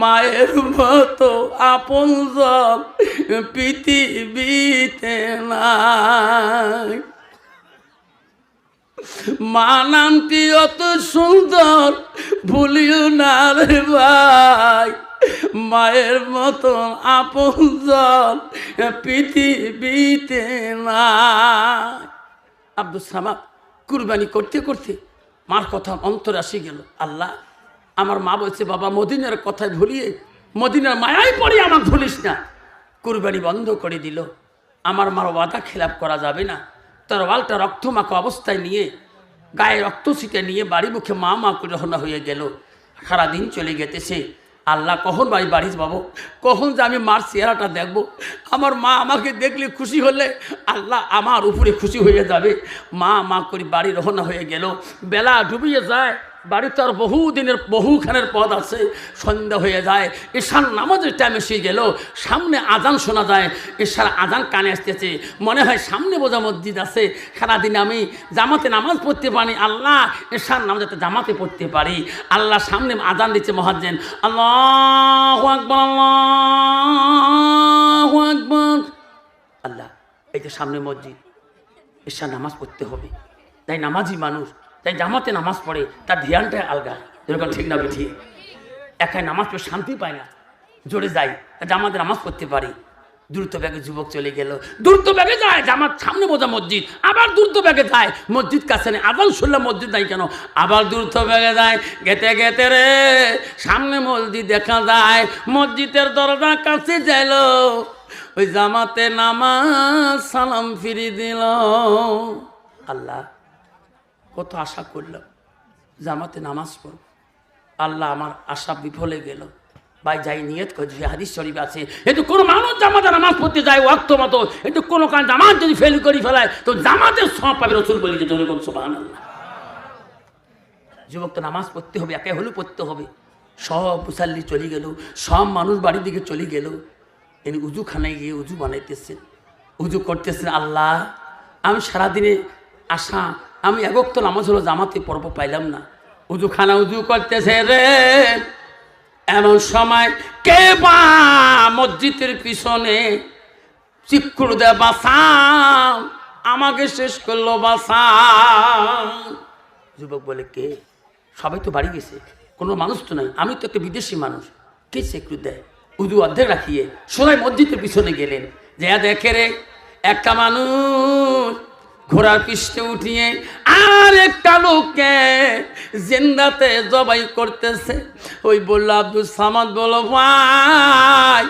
মায়ের মতো আপনজন পৃথিবীতে নাই। মা নামটি অত সুন্দর ভুলিও না রে ভাই, মায়ের মতন আপনজন পৃথিবীতে নাই। আব্দুল সামাদ কুরবানি করতে করতে মার কথা অন্তরে আসি গেল। আল্লাহ, আমার মা বলছে বাবা মদিনার কথায় ভুলিয়ে মদিনার মায়াই পড়ে আমার ভুলিস না। কুরবানি বন্ধ করে দিল। আমার মার ওয়াদা খেলাপ করা যাবে না। তার ওয়ালটা রক্তমাখা অবস্থায় নিয়ে গায়ে রক্ত ছিটে নিয়ে বাড়ি মুখে মা মা করে রওনা হয়ে গেল। সারাদিন চলে গেতেছে। আল্লাহ কখন বাড়ি যাবো, কখন যে আমি মার চেহারাটা দেখবো। আমার মা আমাকে দেখলে খুশি হলে আল্লাহ আমার উপরে খুশি হয়ে যাবে। মা মা করে বাড়ি রওনা হয়ে গেল। বেলা ডুবিয়ে যায়। বাড়ি তো আর বহুখানের পথ আছে। সন্ধ্যা হয়ে যায়। ঈশার নামাজের টাইম এসে গেল। সামনে আজান শোনা যায়। ঈশার আজান কানে আসতেছে। মনে হয় সামনে বোঝা মসজিদ আছে। সারাদিন আমি জামাতে নামাজ পড়তে পারি, আল্লাহ ঈশার নামাজ যাতে জামাতে পড়তে পারি। আল্লাহ সামনে আজান দিচ্ছে মুয়াজ্জিন, আল্লাহু আকবার আল্লাহু আকবার। আল্লাহ, এই যে সামনে মসজিদ, ঈশার নামাজ পড়তে হবে। তাই নামাজি মানুষ, তাই জামাতে নামাজ পড়ে, তার ধ্যানটা আলগা। এরকম ঠিক না বেঠি? একাই নামাজ পড়ে শান্তি পায় না। জোরে যাই, জামাতে নামাজ পড়তে পারি। দ্রুত ব্যাগে যুবক চলে গেল। দ্রুত ব্যাগে যায়, জামাত সামনে বোঝা মসজিদ। আবার দ্রুত ব্যাগে যায়, মসজিদ কাছে নেই। আবার শুনলাম মসজিদ নাই কেন? আবার দ্রুত ব্যাগে যায়। গেতে গেতে রে সামনে মসজিদ দেখা যায়। মসজিদের দরজা কাছে যাইল। ওই জামাতে নামাজ সালাম ফিরি দিল। আল্লাহ, কত আশা করলাম জামাতে নামাজ পড়ব, আল্লাহ আমার আশা বিফলে গেল। ভাই যাই নিয়ত করে, যে হাদিস শরীফ আছে, কিন্তু কোনো মানুষ জামাতে নামাজ পড়তে যায় ওয়াক্ত মতো, কিন্তু কোনো কারণ জামাত যদি ফেল করে ফেলায় তো জামাতের সব পাবে। রসুল বলি যে সুবহানাল্লাহ। যুবক তো নামাজ পড়তে হবে, একে হলেও পড়তে হবে। সব মুসাল্লি চলে গেল, সব মানুষ বাড়ির দিকে চলে গেল। ইনি উজুখানায় গিয়ে উজু বানাইতেছেন, উজু করতেছেন। আল্লাহ, আমি সারাদিনে আশা আমি এক ওয়াক্ত নামাজ হলো জামাতে পর্ব পাইলাম না। উজুখানা উজু করতেছে রে, এমন সময় কে বা মসজিদের পিছনে চিৎকার দেয়, বাঁচাও, আমাকে শেষ করলো, বাঁচাও। যুবক বলে কে? সবাই তো বাড়ি গেছে, কোনো মানুষ তো নাই, আমি তো একটা বিদেশি মানুষ, কে চিৎকার দেয়? উজু অর্ধেক রাখিয়ে সবাই মসজিদের পিছনে গেলেন। যে দেখে রে একটা মানুষ ঘোড়ার পৃষ্ঠে উঠিয়ে আর একটা লোককে জিন্দাতে জবাই করতেছে। ওই বলল আব্দুল সামাদ, বলো ভাই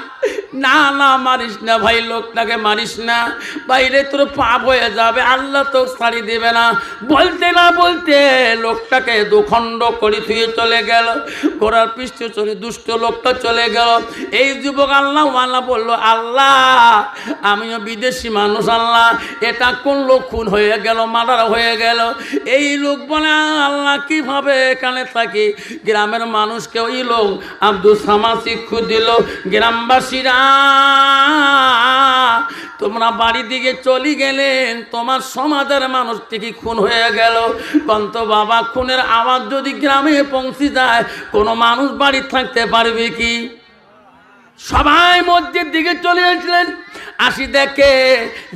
না না মারিস না ভাই, লোকটাকে মারিস না, বাইরে তোর পাপ হয়ে যাবে, আল্লাহ তো ছাড়ি দেবে না। বলতে না বলতে লোকটাকে দুখণ্ড করে ধুয়ে চলে গেল। ঘোড়ার পৃষ্ঠে চলে দুষ্ট লোকটা চলে গেল। এই যুবক আল্লাহ বলল, আল্লাহ আমিও বিদেশি মানুষ, আল্লাহ এটা কোন লোক খুন হয়ে গেল, মার্ডার হয়ে গেল। এই লোক বলে, আল্লাহ কিভাবে এখানে থাকি? গ্রামের মানুষকে ওই লোক আব্দুল সামাদ শিক্ষা দিল, গ্রামবাসীরা তোমরা বাড়ি দিকে চলে গেলেন, তোমার সমাজের মানুষ থেকে খুন হয়ে গেল। কন্ত বাবা, খুনের আওয়াজ যদি গ্রামে পৌঁছে যায় কোনো মানুষ বাড়ি থাকতে পারবে কি? সবাই মসজিদ দিকে চলে আসলেন। আসি দেখে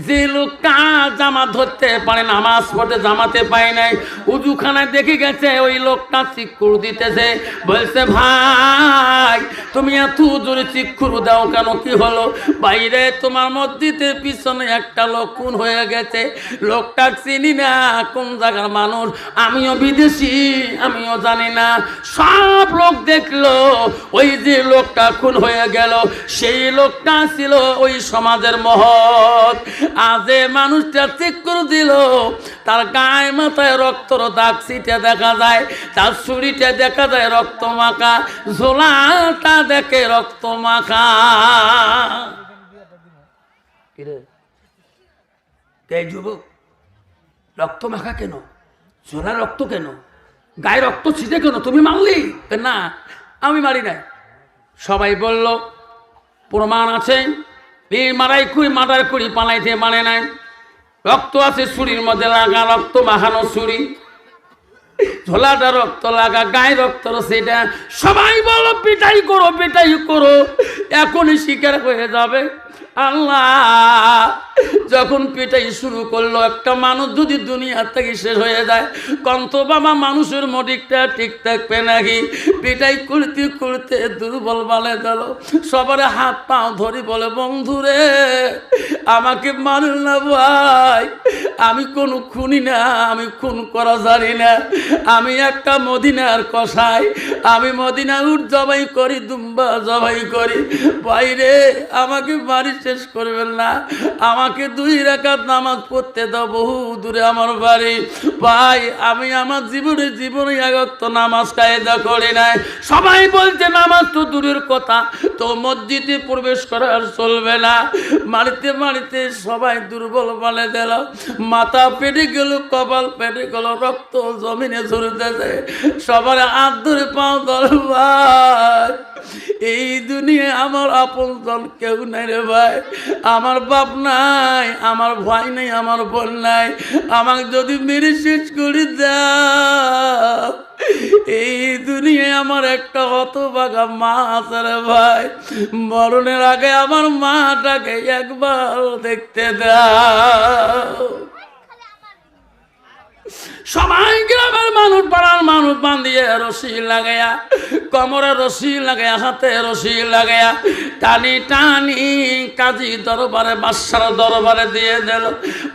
যে লোকটা জামা ধরতে পারে, নামাজ পড়তে জামাতে পায় নাই, উজুখানায় দেখে গেছে ওই লোকটা চিৎকার দিতেছে। বলছে, ভাই তুমি এত জোরে চিৎকার দাও কেন, কি হলো? বাইরে তোমার মসজিদের পিছনে একটা লোক খুন হয়ে গেছে, লোকটা চিনি না, কোন জায়গার মানুষ, আমিও বিদেশি, আমিও জানি না। সব লোক দেখলো ওই যে লোকটা খুন হয়ে গেল সেই লোকটা ছিল ওই সমাজের মহৎ। আজ মানুষটা চিৎকার দিল, তার গায়ে মাথায় রক্তর দাগ ছিটে দেখা যায়, তার ছুরিটা দেখা যায় রক্ত মাখা, ঝোলাটা দেখে রক্ত মাখা। যুবক রক্ত মাখা কেন? ঝোলা রক্ত কেন? গায়ে রক্ত ছিটে কেন? তুমি মারলি না? আমি মারি নাই। সবাই বলল প্রমাণ আছে, মার্ডার করি পালাইতে মানে নাই, রক্ত আছে ছুরির মধ্যে লাগা, রক্ত মাখানো ছুরি। ঝোলাটা রক্ত লাগা, গায়ে রক্ত সেটা সবাই বলো পিটাই করো, পিটাই করো, এখনই শিকার হয়ে যাবে। আল্লাহ যখন পিটাই শুরু করলো, একটা মানুষ যদি দুনিয়া থেকে শেষ হয়ে যায়, কন্ত বাবা মানুষের মডিকটা ঠিক থাকবে নাকি? পিটাই করতে করতে দুর্বল বলে গেল, সবার হাত পাও ধরি বলে, বন্ধুরে আমাকে মারুন না ভাই, আমি কোনো খুনি না, আমি খুন করা জানি না, আমি একটা মদিনার কসাই, আমি মদিনার উট জবাই করি, দুম্বা জবাই করি, বাইরে আমাকে বাড়ি শেষ করবেন না, আমাকে 2 রাকাত নামাজ পড়তে দাও, বহু দূরে আমার বাড়ি ভাই, আমি আমার জীবনে এক ওয়াক্ত নামাজ কায়দা করি নাই। সবাই বলছে নামাজ তো দূরের কথা, তো মসজিদে প্রবেশ করা আর চলবে না। মারিতে মারিতে সবাই দুর্বল বলে দিল, মাথা পেটে গেল, কপাল পেটে গেল, রক্ত জমিনে ঝরতেছে, সবার হাত ধরে পাও ধর ভাই, এই দুনিয়ায় আমার আপন জন কেউ নাই রে ভাই, আমার বাপ নাই, আমার ভাই নাই, আমার বোন নাই, আমাকে যদি মেরে শেষ করে দাও, এই দুনিয়ায় আমার একটা হতভাগা মা আছে রে ভাই, মরণের আগে আমার মাটাকে একবার দেখতে দাও। সবাই গ্রামের মানুষ, পাড়ার মানুষ বান্ধিয়ে রশি লাগাইয়া, কোমরে রশি লাগাইয়া, হাতে রশি লাগাইয়া টানি টানি কাজী দরবারে, বাদশার দরবারে দিয়ে দিল।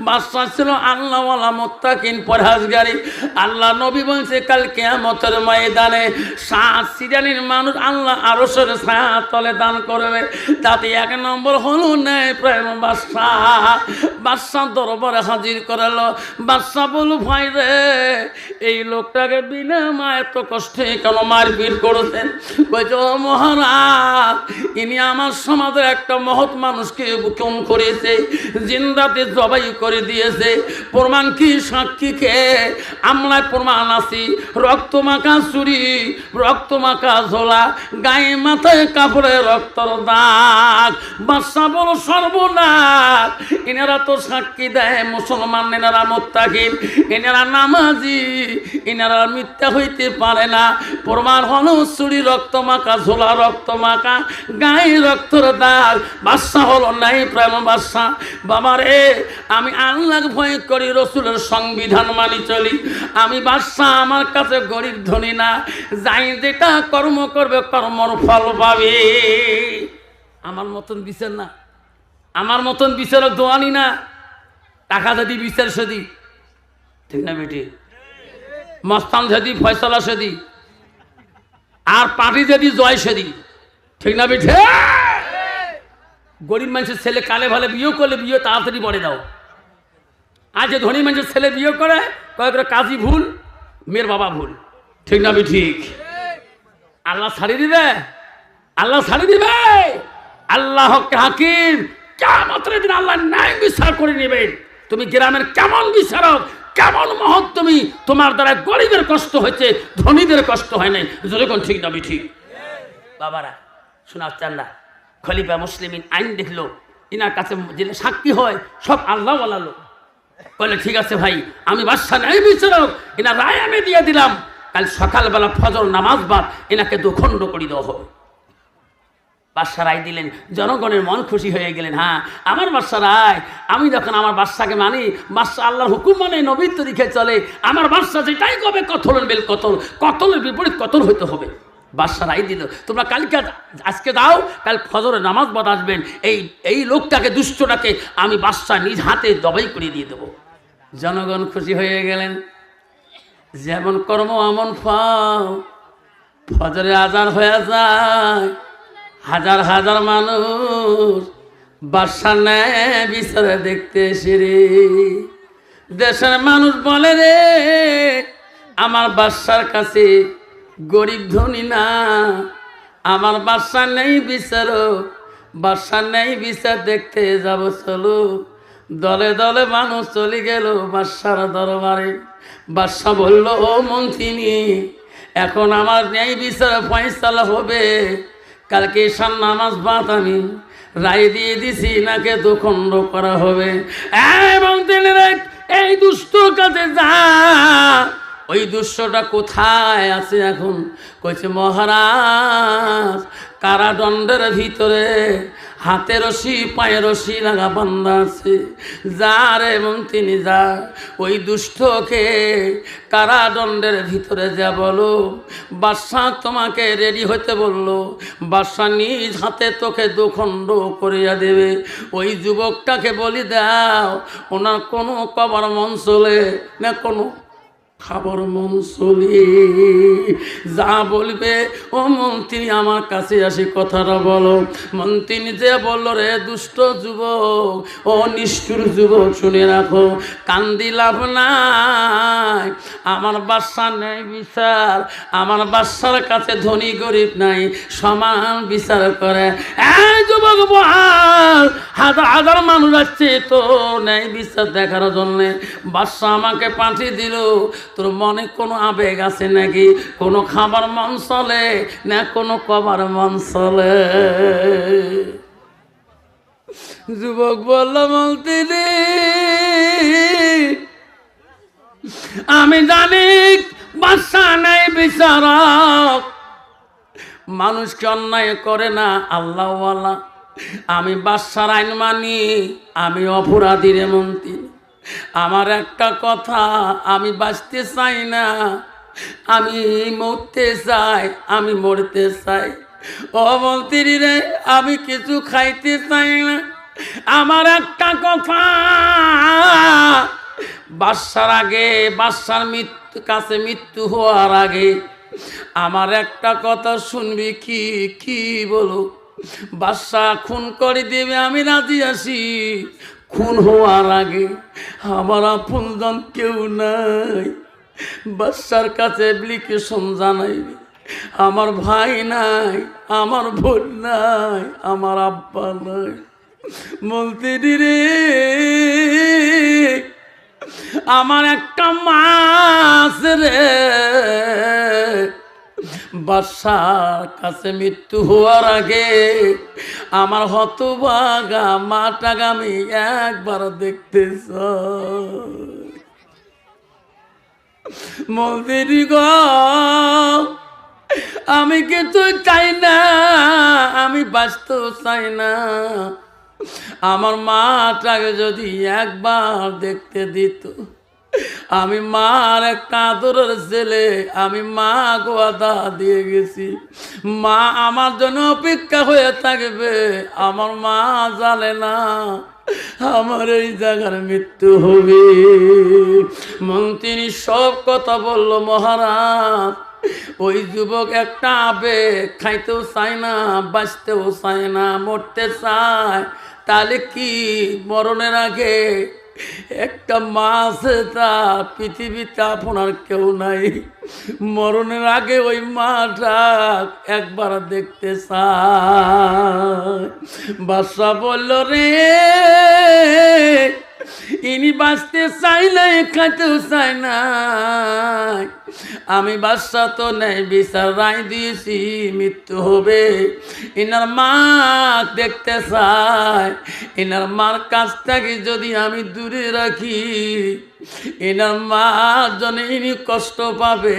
বাদশা ছিল আল্লাহওয়ালা মুত্তাকিন পরহেজগারি। আল্লাহ নবী বলছে কাল কিয়ামতের ময়দানে 7 শ্রেণীর মানুষ আল্লাহ আরশের ছায়া তলে দান করবে, তাতে 1 নম্বর হলো নেই প্রেম বাদশা। বাদশা দরবারে হাজির করালো। বাদশা বলল, ভাই রে, এই লোকটাকে বিনা মা এত কষ্টে কেন মারপিট করেছেন? কইছে, ও মহারাজ, ইনি আমার সমাজের একটা মহৎ মানুষকে খুন করেছে, জিন্দাতে জবাই করে দিয়েছে। প্রমাণ কি? সাক্ষী কে? আমলায় প্রমাণ আছি, রক্ত মাখা চুরি, রক্ত মাখা ঝোলা, গায়ে মাথায় কাপড়ে রক্তর দাগ। বাদশা বলো, সর্বনাশ, এনারা তো সাক্ষী দেয় মুসলমান, এনারা মুত্তাকিন, এনারা নামাজি, এনারা মিথ্যা হইতে পারে না। প্রমাণ হলো চুরি, রক্ত মাখা ঝোলা, রক্ত মাখা, গায়ে রক্তর দাগ। বাদশা হলো নাই প্রেম বাদশা। বাবা রে, আমি আল্লাহ ভয় করি, রসুলের সংবিধান মানি চলি, আমি বাদশা, আমার কাছে গরিব ধনী না, যাই যেটা কর্ম করবে কর্মর ফল পাবে। আমার মতন বিচার না, আমার মতন বিচারক দোয়ানি না, টাকা যদি বিচার সেদি, ঠিক না বেটি? মস্তান যদি ফয়সলা সেদি, আর পার্টি যদি জয় সেদি, ঠিক না বেটি? গরিব মানুষের ছেলে কালে ভালে বিয়ে করলে বিয়ে তাড়াতাড়ি বড়ে দাও। আর যে ধনী মানুষের ছেলে বিয়ে করে, কয়েকটা কাজী ভুল, মেয়ের বাবা ভুল, ঠিক না বেটি? ঠিক। আল্লাহ ছাড়ি দিবে, আল্লাহ ছাড়ি দিবে। আল্লাহ হাকিম, কিয়ামতের দিন আল্লাহ ন্যায় বিচার করে নেবেন। তুমি গ্রামের কেমন বিচারক, কেমন মহৎ তুমি, তোমার দ্বারা গরিবের কষ্ট হয়েছে, ধনীদের কষ্ট হয় নাই, যখন ঠিক না ঠিক? বাবারা শোনাচ্ছেন না, খলিফা মুসলিমিন আইন দেখলো, ইনার কাছে যে সাক্ষী হয় সব আল্লাহওয়ালা লোক। বলে, ঠিক আছে ভাই, আমি বাদশা ন্যায় বিচারক, এনার রায় আমি দিয়ে দিলাম, কাল সকালবেলা ফজর নামাজ বাদ এনাকে 2 খণ্ড করে দেওয়া হবে। বাদশা রায় দিলেন, জনগণের মন খুশি হয়ে গেলেন। হ্যাঁ, আমার বাদশা রায়, আমি যখন আমার বাদশাকে মানি, বাদশা আল্লাহর হুকুম মানে, নবীর তরিকে চলে, আমার বাদশা যেটাই কবে কতলের বেল কতল, কতলের বিপরীত কতল হইতে হবে। বাদশা রায় দিল, তোমরা কালকে আজকে দাও, কাল ফজরের নামাজ বাদ আসবেন, এই লোকটাকে, দুষ্টটাকে আমি বাদশা নিজ হাতে জবাই করে দিয়ে দেবো। জনগণ খুশি হয়ে গেলেন। যেমন কর্ম এমন ফল। ফজরে আজান হয়ে যায়, হাজার হাজার মানুষ বাদশা ন্যায় বিচারে দেখতে এসে রে। দেশের মানুষ বলে রে, আমার বাদশার কাছে গরিব ধনী না, আমার বাদশা নেই বিচারক, বাদশা নেই বিচার দেখতে যাব চলো। দলে দলে মানুষ চলে গেল বাদশার দরবারে। বাদশা বলল, ও মন্ত্রিনী, এখন আমার ন্যায় বিচার ফয়সালা হবে। কালকে ঈশান নামাজ বাদ আমি রায় দিয়ে দিছি, নাকে 2 খণ্ড করা হবে। এবং এই দুষ্টর কাছে যা, ওই দুষ্টটা কোথায় আছে এখন? কইছে মহারাজ কারাদণ্ডের ভিতরে হাতে রশি পায়ে রশি লাগা বান্দা আছে। যা রে মন্ত্রী যা, ওই দুষ্টকে কারাদণ্ডের ভিতরে যা বলো বাদশাহ তোমাকে রেডি হতে বললো, বাদশাহ নিজ হাতে তোকে দুখণ্ড করিয়া দেবে। ওই যুবকটাকে বলি দাও ওনার কোনো কবর মন চলে না কোনো খাবার মন চলে, যা বলবে ও মন্ত্রী আমার কাছে আসি কথাটা বলো। মন্ত্রী নিজে বললো রে দুষ্ট যুবক, ও নিষ্ঠুর যুবক শুনে রাখো, কান্দি লাভ নাই, আমার বাদশার ন্যায় বিচার, আমার বাদশার কাছে ধনী গরিব নাই, সমান বিচার করে। এই যুবক বহাল, হাজার হাজার মানুষ আসছে তো ন্যায় বিচার দেখার জন্যে, বাদশাহ আমাকে পাঠিয়ে দিল। তোর মনে কোনো আবেগ আছে নাকি? কোনো খাবার মন চলে না কোনো কবার মন চলে? যুবক বলল মন্ত্রী আমি জানি বাদশাহ নাই বিচারক, মানুষকে অন্যায় করে না আল্লাহওয়ালা, আমি বাদশার আইন মানি, আমি অপরাধী রে মন্ত্রী। আমার একটা কথা, আমি বাঁচতে চাই না, আমি মরতে চাই, আমি মরতে চাই। ও মন্ত্রী রে আমি কিছু খাইতে চাই না, আমার একটা কথা, বাদশার আগে বাদশার মৃত্যু কাছে মৃত্যু হওয়ার আগে আমার একটা কথা শুনবি কি? কি বলো? বাদশাহ খুন করে দেবে আমি রাজি আছি, খুন হওয়ার আগে আমার আপনজন কেউ নাই, বাদশার কাছে অ্যাপ্লিকেশন জানাইবি, আমার ভাই নাই, আমার বোন নাই, আমার আব্বা নাই। মন্ত্রী রে আমার একটা মাছ রে, বাদশার কাছে মৃত্যু হওয়ার আগে আমার হতভাগা মাটাকে আমি একবার দেখতে চাই। মন্ত্রী গো আমি কিছু চাই না, আমি বাঁচতেও চাই না, আমার মাটাকে যদি একবার দেখতে দিত, আমি মার একটা আদরের ছেলে, আমি মা গোয়াদা দিয়ে গেছি, মা আমার জন্য অপেক্ষা হয়ে থাকবে, আমার মা জানে না আমার এই জায়গার মৃত্যু হবে। মন্ত্রী সব কথা বলল মহারাজ। ওই যুবক একটা আবেগ, খাইতেও চায় না, বাঁচতেও চায় না, মরতে চায়। তাহলে কি মরণের আগে একটা মা আছে, তা পৃথিবীতে আপনার কেউ নাই, মরণের আগে ওই মাটা একবার দেখতে চায়। বাদশা বলল রে ইনি বাঁচতে চাই নাই, খাইতেও চাই না, আমি বাদশা তো নেই বিচার রায় দিয়েছি মৃত্যু হবে, এনার মা দেখতে চায়, এনার মার কাছ থেকে যদি আমি দূরে রাখি এনার মার জন্য ইনি কষ্ট পাবে,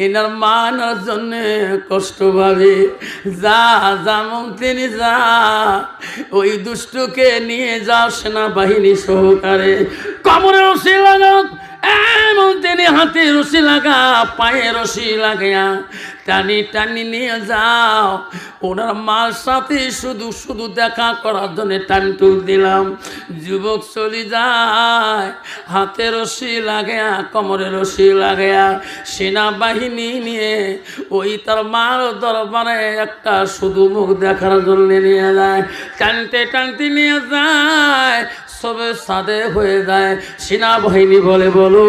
এনার মানার জন্য কষ্ট পাবে। যা যা মন্ত্রী যা, ওই দুষ্টকে নিয়ে যাও সেনাবাহিনী সহকারে, কবরে রশি লাগাও, মন্ত্রী হাতে রশি লাগা, পায়ে রশি লাগাইয়া টানি টানি নিয়ে যাও, ওনার মার সাথে শুধু শুধু দেখা করার জন্য টানটুক দিলাম। যুবক চলে যায়, হাতে রশি লাগাইয়া কোমরে রশি লাগাইয়া সেনাবাহিনী নিয়ে ওই তার মার দরবারে একটা শুধু মুখ দেখার জন্য নিয়ে যায়, টানতে টানতে নিয়ে যায়, সবে সাদে হয়ে যায়। সেনাবাহিনী বলে বলো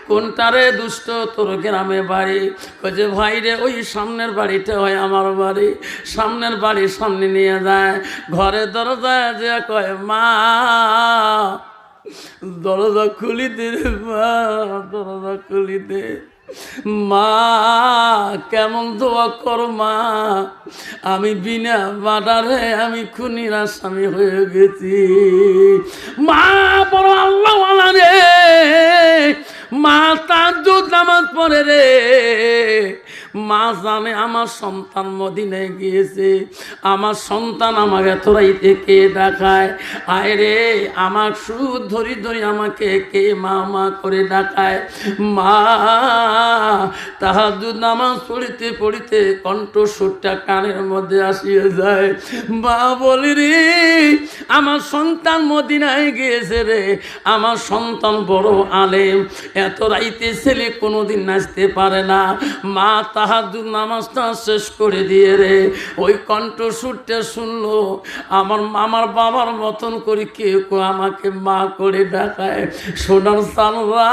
কোনটারে দুষ্ট তোর গ্রামে বাড়ি? কয়ে ভাই রে ওই সামনের বাড়িটা হয় আমার বাড়ি, সামনের বাড়ির সামনে নিয়ে যায়, ঘরে দরজায় যে কয় মা দরজা খুলি দে রে মা, দরজা খুলি দে, মা কেমন দোয়া কর মা, আমি বিনা মার্ডারে আমি খুনির আসামি হয়ে গেছি। মা বড় আল্লাহওয়ালা রে, মা তাহাজ্জুদ নামাজ পড়ে রে, মা জানে আমার সন্তান মদিনায় গিয়েছে, আমার সন্তান আমাকে এত রাইতে কে ডাকায়, আয় রে আমার সুদ ধরি ধরি আমাকে কে মা মা করে ডাকায়। মা তাহাজ্জুদ নামাজ পড়িতে পড়িতে কণ্ঠস্বরটা কানের মধ্যে আসিয়া যায়। মা বলি রে আমার সন্তান মদিনায় গিয়েছে রে, আমার সন্তান বড় আলেম, এত রাইতে ছেলে কোনোদিন নাচতে পারে না। মা তাহাজ্জুদ নামাজটা শেষ করে দিয়ে রে ওই কণ্ঠস্বরটা শুনলো, আমার বাবার মতন করে কেউ আমাকে মা করে ডাকায়। সোনার সালরা,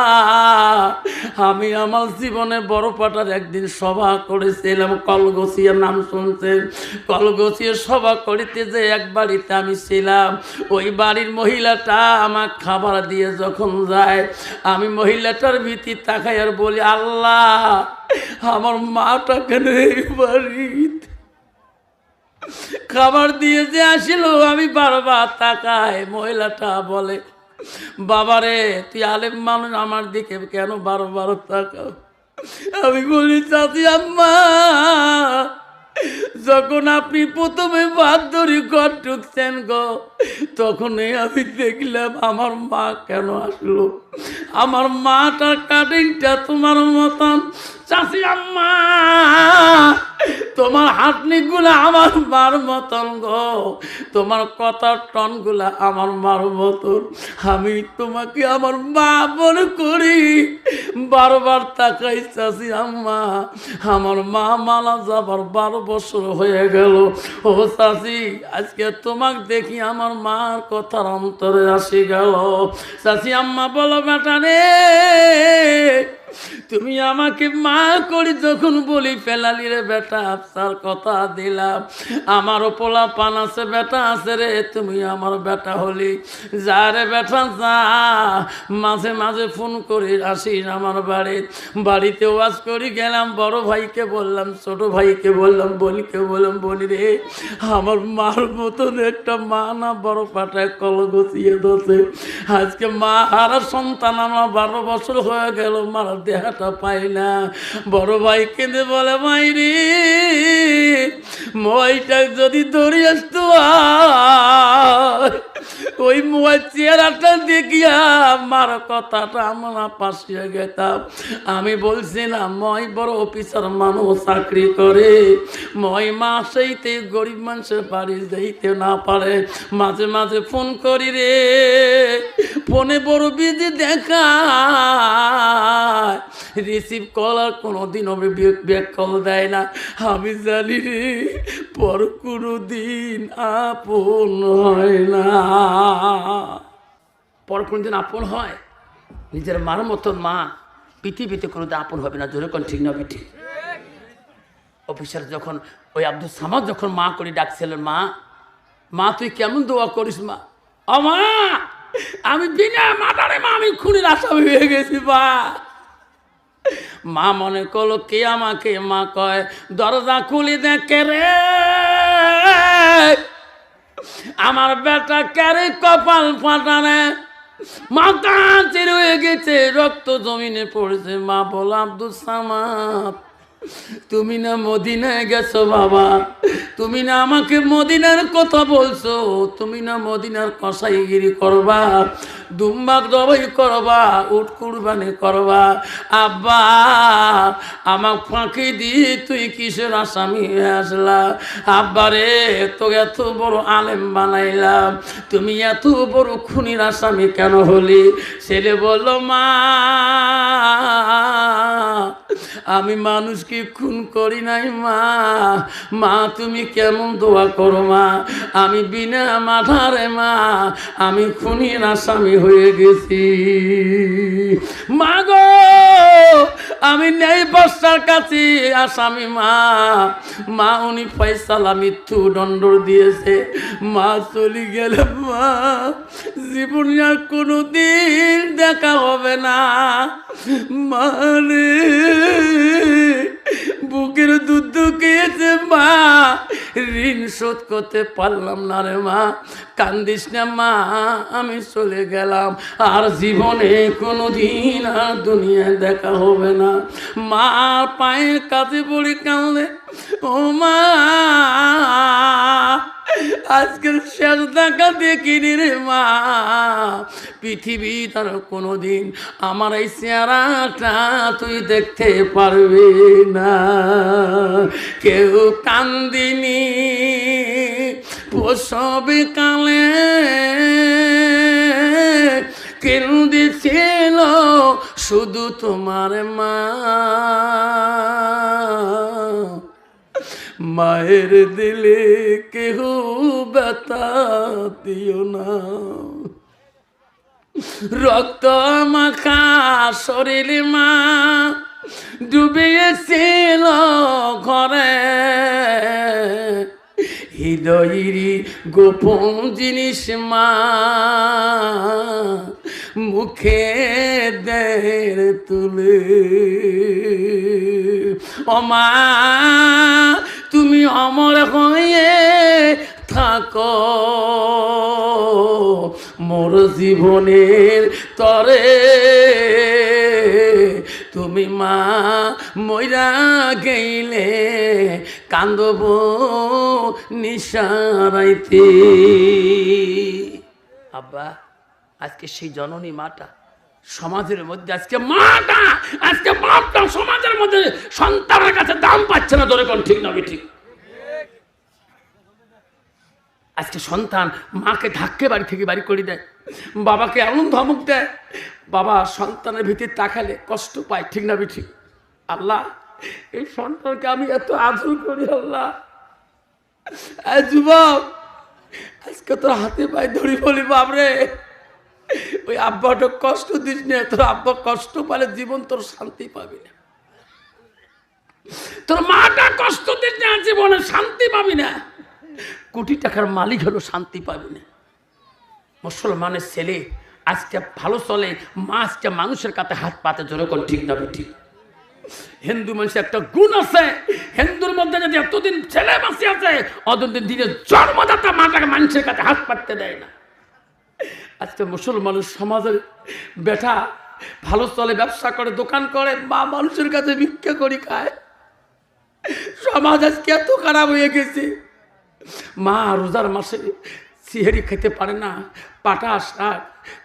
আমি আমার জীবনে বড় পাটার একদিন সভা করেছিলাম, কলগছিয়া নাম শুনছেন? কলগছিয়া সভা করিতে যে এক বাড়িতে আমি ছিলাম, ওই বাড়ির মহিলাটা আমার খাবার দিয়ে যখন যায়, আমি মহিলাটার ভীতি তাকাই আর বলি, আল্লাহ আমার মাটা কেন এই বাড়িতে খাবার দিয়ে যে আসিল। আমি বারবার তাকাই, মহিলাটা বলে, বাবারে তুই আলেম মানুষ, আমার দিকে কেন বারবার তাকাও? আমি বলি, চাচি আম্মা যখন আপনি প্রথমে ভাত ধরি ঘর ঢুকছেন গো, তখনই আমি দেখলাম আমার মা কেন আসলো। আমার মাটার কাটিংটা তোমার মতন চাচি আম্মা, তোমার হাতনিগুলা আমার মার মতন গো, তোমার কথার টনগুলা আমার মার মতন। আমি তোমাকে আমার মা মনে করি, বারবার তাকাই চাচি আম্মা, আমার মা মারা যাবার 12 বছর হয়ে গেল। ও চাচি আজকে তোমাকে দেখি আমার মার কথার অন্তরে আসি গেল। চাচি আম্মা বলো, বেটা রে তুমি আমাকে মা করি যখন বলি ফেলালি রে বেটা, আফসার কথা দিলাম, আমারও পোলা পান আছে, বেটা আছে রে, তুমি আমার বেটা হলি, যা রে বেটা যা, মাঝে মাঝে ফোন করি আসিস আমার বাড়িতে ওয়াজ করি গেলাম, বড় ভাইকে বললাম, ছোট ভাইকে বললাম, বোনকে বললাম, বলি রে আমার মার মতন একটা মা না বড় পাটায় কল গছিয়ে দোষে, আজকে মা হারা সন্তান আমার 12 বছর হয়ে গেল, মারা দেহাটা পাই না। বড় ভাই কেঁদে বলে, মাইরি মোবাইলটা যদি ধরে আসতো, ওই মোবাইল চেহারাটা দেখিয়া মার কথাটা আমরা পাশে গেতাম। আমি বলছিলাম মই বড় অফিসার মানুষ চাকরি করে, মই মাসেইতে গরিব মানুষের বাড়ি যাইতে না পারে, মাঝে মাঝে ফোন করি রে, ফোনে বড় বিজি দেখা রিসিভ কল আর কোনোদিন ব্যাক কল দেয় না। আমি জানি রে পর কোনো দিন আপন হয় না, পর কোনোদিন আপন হয়? নিজের মার মতন মা পৃথিবীতে কোনোদিন আপন হবে না। জোরে কোন ঠিক না বেটি? অফিসার যখন ওই আব্দুল সামাদ যখন মা করে ডাকছিলেন, মা মা তুই কেমন দোয়া করিস মা? ও মা আমি বিনা মাতারে মা আমি খুনির আসামি হয়ে গেছি মা। মা মনে করলো কে আমাকে মা কয়, দরজা খুলি দেখে রে আমার বেটা কারে কপাল ফাটানে, মাথা চির হয়ে গেছে, রক্ত জমিনে পড়েছে। মা বলো, আব্দুল সামাদ তুমি না মদিনায় গেছো বাবা, তুমি না আমাকে মদিনার কথা বলছো, তুমি না মদিনার কসাইগিরি করবা, দুম্বা জবাই করবা, উট কুরবানি করবা, আব্বা আমার ফাঁকি দিয়ে তুই কিসের আসামি হয়ে আসলা? আব্বা রে তো এত বড় আলেম বানাইলাম, তুমি এত বড় খুনির আসামি কেন হলি? ছেলে বলল, মা আমি মানুষকে খুন করি নাই মা, মা তুমি কেমন দোয়া করো মা, আমি বিনা মাথারে মা আমি খুনির আসামি হয়ে গেছি। মা গো আমি নেই বর্ষার কাছে আসামি মা, মা উনি ফয়সালা মৃত্যু দণ্ড দিয়েছে, মা চলে গেলে মা জীবনে আর কোনোদিন দেখা হবে না। মানে বুকের দুধ খেয়েছে মা, ঋণ শোধ করতে পারলাম না রে মা, কান্দিস না মা, আমি চলে গেলাম, আর জীবনে কোনোদিন আর দুনিয়ায় দেখা হবে না। মা পায়ের কাছে পড়ে কাঁদে, ও মা আজকের শেষ দেখা দেখিনি রে মা, পৃথিবী তার কোনোদিন আমার এই চেহারাটা তুই দেখতে পারবি না। কেউ কান্দিনি প্রসবে কালে, কেঁদেছিল শুধু তোমার মা, মায়ের দিলে কেহ ব্যথা দিও না। রক্ত মাখা শরীরে মা ডুবিয়েছিল ঘরে, হৃদয়েরই গোপন জিনিস মা মুখে দের তুলে। ও মা তুমি অমর হয়ে থাকো মোর জীবনের তরে, তুমি মা মইরা গেলে কান্দব নিশারাইতে। আব্বা আজকে সেই জননী মাটা সমাজের মধ্যে, আজকে মাটা, আজকে বাপটা সমাজের মধ্যে সন্তানের কাছে দাম পাচ্ছে না, ধরে কোন ঠিক না ঠিক। আজকে সন্তান মাকে ধাক্কে বাড়ি থেকে বাড়ি করে দেয়, বাবাকে এমন ধমক দেয়, বাবা সন্তানের ভিতরে তাকালে কষ্ট পায়, ঠিক না ঠিক। আল্লাহ এই সন্তানকে আমি এত আদর করি, আল্লাহ যুবক আজকে তোর হাতে পায়ে ধরি বলি, বাবরে ওই আব্বাটা কষ্ট দিস না, তোর আব্বা কষ্ট পালে জীবন তোর শান্তি পাবি না, তোর মাটা কষ্ট দিস না, জীবনে শান্তি পাবি না, কোটি টাকার মালিক হলো শান্তি পাবি না। মুসলমানের ছেলে আজকে ভালো চলে, মা আজকে মানুষের কাছে হাত পাতে, জোরে কোন ঠিক না ঠিক। হিন্দু মানুষের একটা গুণ আছে, হিন্দুর মধ্যে যদি এতদিন ছেলে বাঁচি আছে, অতদিন দিনে জন্মদাতা মাটাকে মানুষের কাছে হাত পাততে দেয় না। আজকে মুসলমান সমাজের বেটা ভালো চলে, ব্যবসা করে, দোকান করে, মা মানুষের কাছে ভিক্ষা করি খায়। সমাজ আজকে এত খারাপ হয়ে গেছে, মা রোজার মাসে সিহেরি খেতে পারে না, পাটা শাক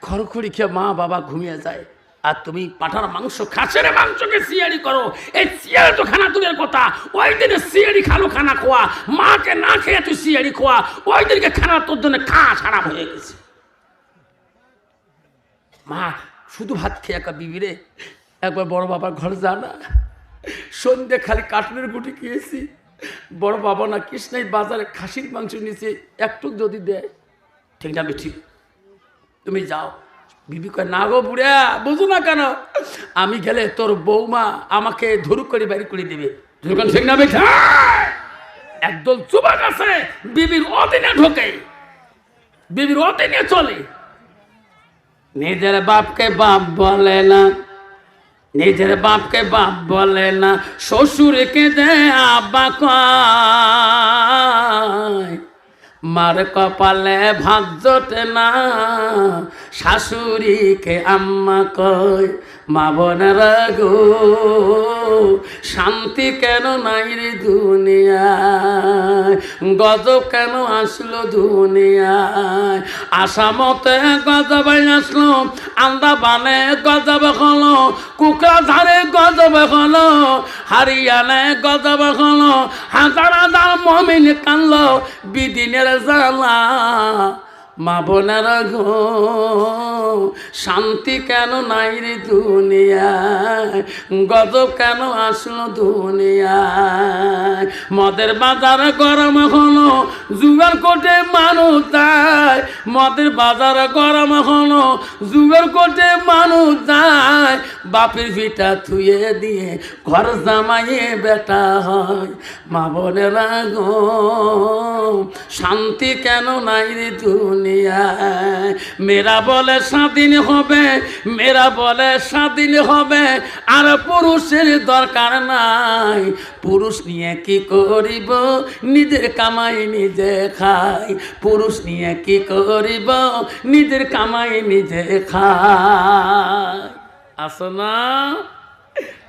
খড়খড়ি খেয়ে মা বাবা ঘুমিয়ে যায়, আর তুমি পাঠার মাংস, খাসের মাংসকে সিয়ারি করো। এই সিয়ারি তো খানা দূরের কথা, ওই দিনে সিয়ারি খালো খানা খোয়া, মাকে না খেয়ে তুই সিয়ারি খোয়া, ওই দিনকে খানা তোর জন্য খারাপ হয়ে গেছে। মা শুধু ভাত খেয়ে একা বিবিরে, একবার বড় বাবার ঘরে যা না, সন্ধ্যে খালি কাঠনের গুটি খেয়েছি, বড় বাবা না কৃষ্ণাই বাজারে খাসির মাংস নিচে একটু যদি দেয়, ঠিক না ঠিক। তুমি যাও, বিবি কয় না গো বুড়া, বুঝো না কেন, আমি গেলে তোর বৌমা আমাকে ধরু করে বাড়ি করে দেবে, ঠিক না বেঠা। একদল যুবক আছে বিবির অধীনে ঢোকে, বিবির অধীনে চলে, নিজের বাপকে বাপ বলে না, নিজের বাপকে বাপ বলে না, শ্বশুরকে দে আব্বা কয়, মার কপালে ভাত জোটে না, শাশুড়িকে আম্মা কয়। মা বোনেরা গো শান্তি কেন নাই রে দুনিয়ায়, গজব কেন আসলো দুনিয়ায়, আসামতে গজব আসলো, আন্দামানে গজব হলো, কুকরাঝারে গজব হলো, হারিয়ানায় গজব হলো, হাজার হাজার মুমিন কানলো বিদিনের জ্বালা। মা বোনেরা গো শান্তি কেন নাই রে দুনিয়ায়, গজব কেন আসলো দুনিয়ায়, মদের বাজার গরম হলো, জুগার কোটে মানুষ যায়, মদের বাজার গরম হলো, জুগার কোটে মানুষ যায়, বাপের ভিটা থুয়ে দিয়ে ঘর জামাইয়ে বেটা হয়। মা বোনেরা গো শান্তি কেন নাই রে দুনিয়ায়। মেয়েরা বলে স্বাধীন হবে, মেয়েরা বলে স্বাধীন হবে, আর পুরুষের দরকার নাই। পুরুষ নিয়ে কি করিব, নিজের কামাই নিজে খাই। পুরুষ নিয়ে কি করিব, নিজের কামাই নিজে খাই। আসো না,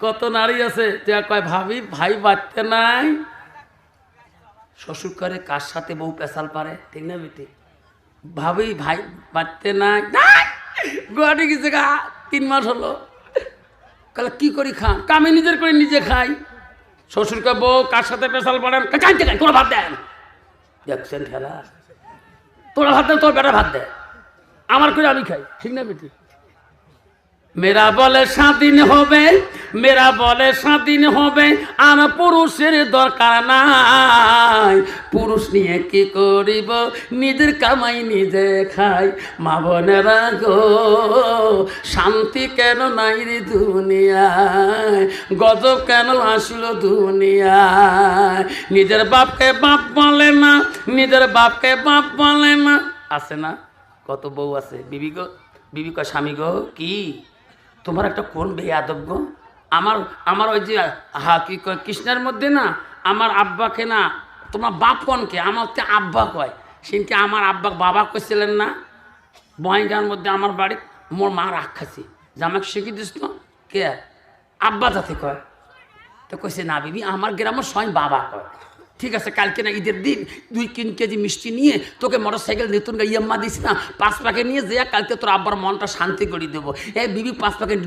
কত নারী আছে তুই কয় ভাবি ভাই বাঁচতে নাই, শ্বশুর করে কার সাথে বউ পেশাল পারে, ঠিক না বেটি? ভাবি ভাই বাঁচতে নাই, গুয়াহাটি গেছে গা 3 মাস হলো। কালে কি করি খান, আমি নিজের করে নিজে খাই। শ্বশুরকে বউ কার সাথে পেশাল পারেন, কাঁদতে খাই, তোরা ভাত দেন। দেখছেন খেলা, তোরা ভাত দেন, তোর বেটা ভাত দেয়, আমার করে আমি খাই, ঠিক না বেটি? মেয়েরা বলে স্বাধীন হবে, মেয়েরা বলে স্বাধীন হবে, আর পুরুষের দরকার নাই। পুরুষ নিয়ে কি করিব, নিজের কামাই নিজে খাই। মা বোনেরা গো, শান্তি কেন নাই রে দুনিয়ায়, গজব কেন আসলো দুনিয়ায়। নিজের বাপকে বাপ বলে না, নিজের বাপকে বাপ বলে না। আছে না কত বউ আছে, বিবি গো, বিবি কয় স্বামী গো, কি তোমার একটা কোন বেয়াদব গো, আমার ওই যে কি কয় কৃষ্ণের মধ্যে না, আমার আব্বাকে না তোমার বাপ কনকে, আমার হচ্ছে আব্বা কয়। সেদিনকে আমার আব্বা বাবা কইছিলেন না, বয়গার মধ্যে আমার বাড়ি মোর মা রাখ খাসি, যে আমাকে শিখিয়ে দিস তো কে আব্বা যাতে কয়। তো কইছে না বিবি, আমার গ্রামের স্বয়ং বাবা কয়। ঠিক আছে, কালকে না ঈদের দিন 2-3 কেজি মিষ্টি নিয়ে তোকে মোটর সাইকেল নতুন ইয়াম্মা দিস না, 5 প্যাকেট নিয়ে যে কালকে তোর আব্বার মনটা শান্তি করে দেবো। এই বিবি 5 প্যাকেট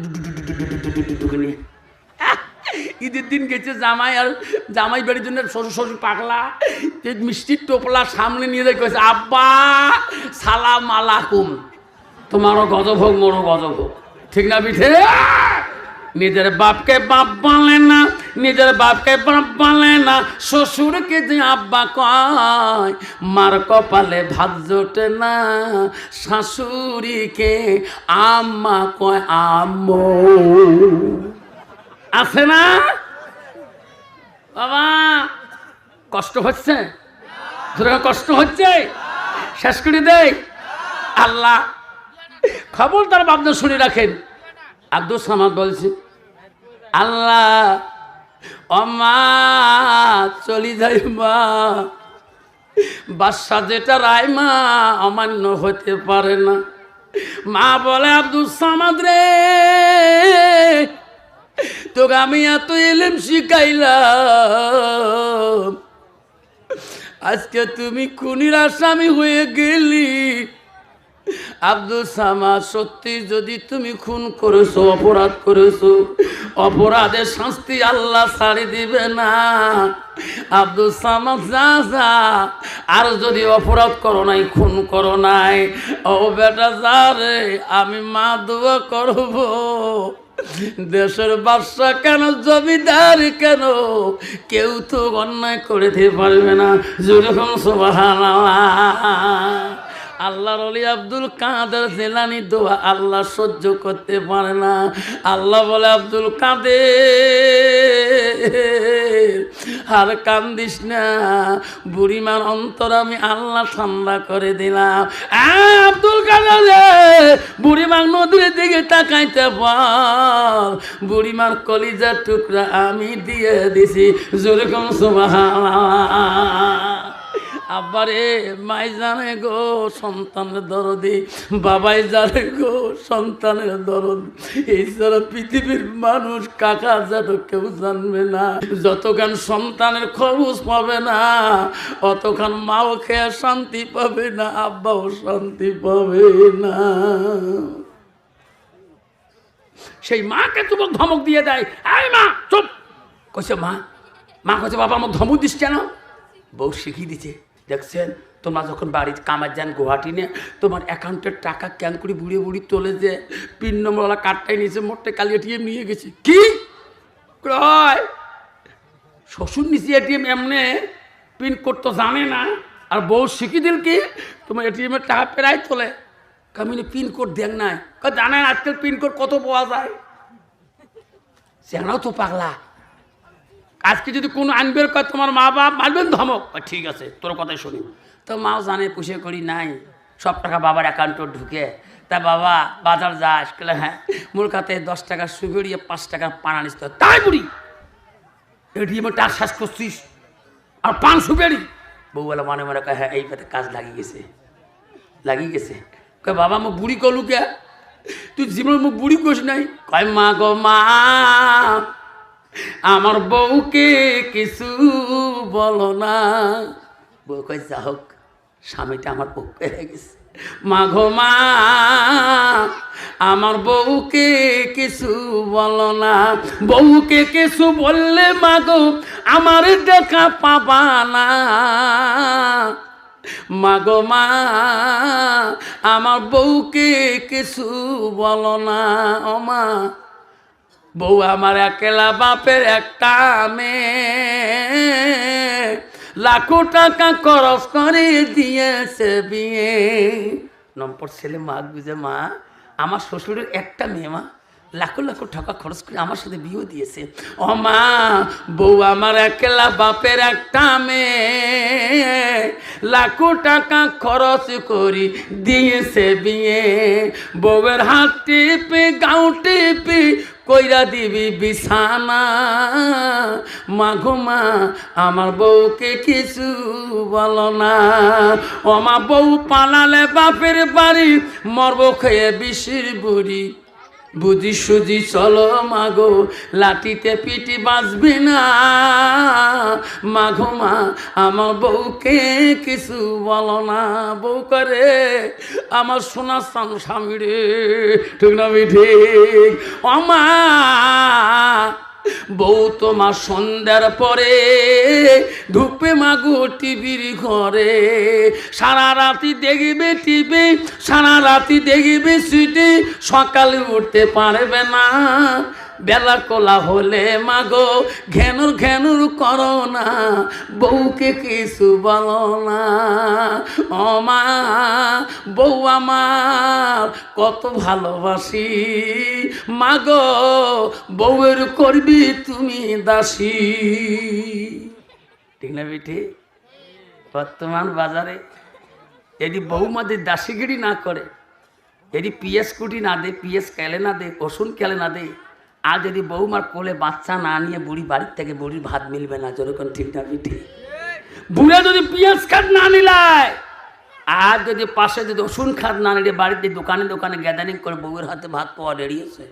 নিয়ে ঈদের দিন গেছে জামাই, আর জামাই বাড়ির জন্য শ্বশুর শ্বশুর পাগলা মিষ্টির টোপলা সামনে নিয়ে যায়, কয়েছে আব্বা সালাম আলাইকুম, তোমারও গজব হোক মোরও গজব হোক, ঠিক না পিঠে? নিজের বাপকে বাপ বলে না, নিজের বাপকে বাপ বলে না, শ্বশুরকে যে আব্বা কয়। মার কপালে ভাত জোটে না, শাশুড়িকে আম্মা কয় আম্মু। আছে না বাবা? কষ্ট হচ্ছে, কষ্ট হচ্ছে, শেষ করে দেয় আল্লাহ। খবরদার বাপদা শুনে রাখেন। আব্দুল সামাদ বলছে, আল্লাহ অমা চলি যাই মা, বাদশা যেটা রায় মা অমান্য হতে পারে না। মা বলে আব্দুল সামাদ রে, তোকে আমি এত ইলম শিখাইলাম, আজকে তুমি খুনির আসামি হয়ে গেলি। আব্দুল সামাদ, সত্যি যদি তুমি খুন করেছো, অপরাধ করেছো, অপরাধের শাস্তি আল্লাহ ছাড়ি দিবে না। আব্দুল সামাদ যা যা, আর যদি অপরাধ করো নাই, খুন করো নাই, ও বেটা যা রে, আমি মা দোয়া করব, দেশের বাদশা কেন, জমিদার কেন, কেউ তো অন্যায় করে দিতে পারবে না। যেরকম সুবহানাল্লাহ। আল্লাহর ওলি আব্দুল কাদের জিলানী দোয়া আল্লাহ সহ্য করতে পারে না। আল্লাহ বলে, আব্দুল কাদের আর কান্দিস না, বুড়িমার অন্তর আমি আল্লাহ ঠান্ডা করে দিলাম। আব্দুল কাদের, বুড়িমার নদীর দিকে তাকাইতে বল, বুড়িমার কলিজার টুকরা আমি দিয়ে দিছি। যেরকম সুবহানাল্লাহ। আব্বারে মাই জানে গো সন্তানের দরদি, বাবাই জানে গো সন্তানের দরদ। এই সারা পৃথিবীর মানুষ কাকা যেন কেউ জানবে না। যতক্ষণ সন্তানের খরচ পাবে না, অতক্ষণ মাও খেয়ে শান্তি পাবে না, আব্বাও শান্তি পাবে না। সেই মাকে তোমাকে ধমক দিয়ে দেয়, এই মা চুপ। কইছে মা, মা কইছে বাবা আমাকে ধমক দিস কেন? বউ শিখিয়ে দিচ্ছে। দেখছেন, তোমরা যখন বাড়ির কামার যান গুয়াহাটি নিয়ে, তোমার অ্যাকাউন্টের টাকা ক্যান করে বুড়ি বুড়ি তোলে যে পিন নম্বরওয়ালা কার্ডটাই নিয়েছে, মোটটা কালি এটিএম নিয়ে গেছে। কি কয় শ্বশুর নিচে এটিএম এমনি পিন কোড তো জানে না, আর বউ শিখিয়ে দিল কি তোমার এটিএমের টাকা প্রায় তোলে। কামিনে পিন কোড দেন নাই, জানেন আজকাল পিন কোড কত পাওয়া যায়। সেনাও তো পাগলা, আজকে যদি কোনো আনবের কয় তোমার মা বাপ মারবেন ধমক, ঠিক আছে তোর কথাই শুনি। তো মাও জানে পুষে করি নাই, সব টাকা বাবার অ্যাকাউন্টে ঢুকে। তা বাবা বাজার যাস, হ্যাঁ মোর কাতে 10 টাকা সুগড়িয়ে 5 টাকার পান আনিস। তো তাই বুড়ি এটিএমে টাকা শ্বাস করছিস আর পান সুপেরি? বউ বলে মনে মনে কয় হ্যাঁ এই পেতে কাজ লাগিয়ে গেছে। কয় বাবা মুখ বুড়ি কলু কে, তুই জীবন মুখ বুড়ি করিস নাই? কয় মা গো মা আমার বউকে কিছু বলো না। বউ কয় যা হোক স্বামীটা আমার পক্ষে হয়ে গেছে। মা গো মা আমার বউকে কিছু বলো না, বউকে কিছু বললে মা গো আমার দেখা পাবা না। মা গো মা আমার বউকে কিছু বলো না। ও মা বউ আমার একলা বাপের একটা মেয়ে, লাখো টাকা খরচ করে দিয়েছে বিয়ে। নম্বর ছেলে মা বুঝে মা আমার শ্বশুরের একটা মেয়ে, মা লাখো লাখো টাকা খরচ করে আমার সাথে বিয়ে দিয়েছে। ও মা বউ আমার একলা বাপের একটা মেয়ে, লাখো টাকা খরচ করি দিয়েছে বিয়ে। বউয়ের হাত টিপে গাউ টিপে কইরা দিবি বিছানা। মা গো মা আমার বউকে কিছু বলো না। ও মা বউ পালালে বাপের বাড়ি, মরব খেয়ে বিষের বুড়ি। বুঝি সুজি চলো মাগো লাঠিতে পিটি বাঁচবি না। মাঘো মা আমার বউকে কিছু বলো না। বউ করে আমার সোনা স্বামী রে, ঠিক না ঠিক? ও মা বউ তোমার সন্ধ্যার পরে ঢুকবে মাগো টিভির ঘরে, সারা রাতি দেখবে টিভি, সারা রাতি দেখবে সিটি, সকালে উঠতে পারবে না। বেলা কোলা হলে মাগো ঘেনুর ঘেনুর করো না, বউকে কিছু বলো না। ও মা বউ আমার কত ভালোবাসি, মাগো বউয়ের করবি তুমি দাসী। ঠিক না বেঠি? বর্তমান বাজারে যদি বউমাদের দাসীগিরি না করে, যদি পিএস কুটি না দে, পিএস কেলে না দে, রসুন কেলে না দে, আর যদি বউমার কোলে বাচ্চা না নিয়ে বুড়ি বাড়ির থেকে বুড়ির ভাত মিলবে না। যেরকম ঠিক না বেঠি? বুড়ে যদি পিঁয়াজ খাট না নিলায়, আর যদি পাশে যদি রসুন খাট না নিলে, বাড়িতে দোকানে দোকানে গ্যাদারিং করে বউয়ের হাতে ভাত পাওয়া বেরিয়েছে।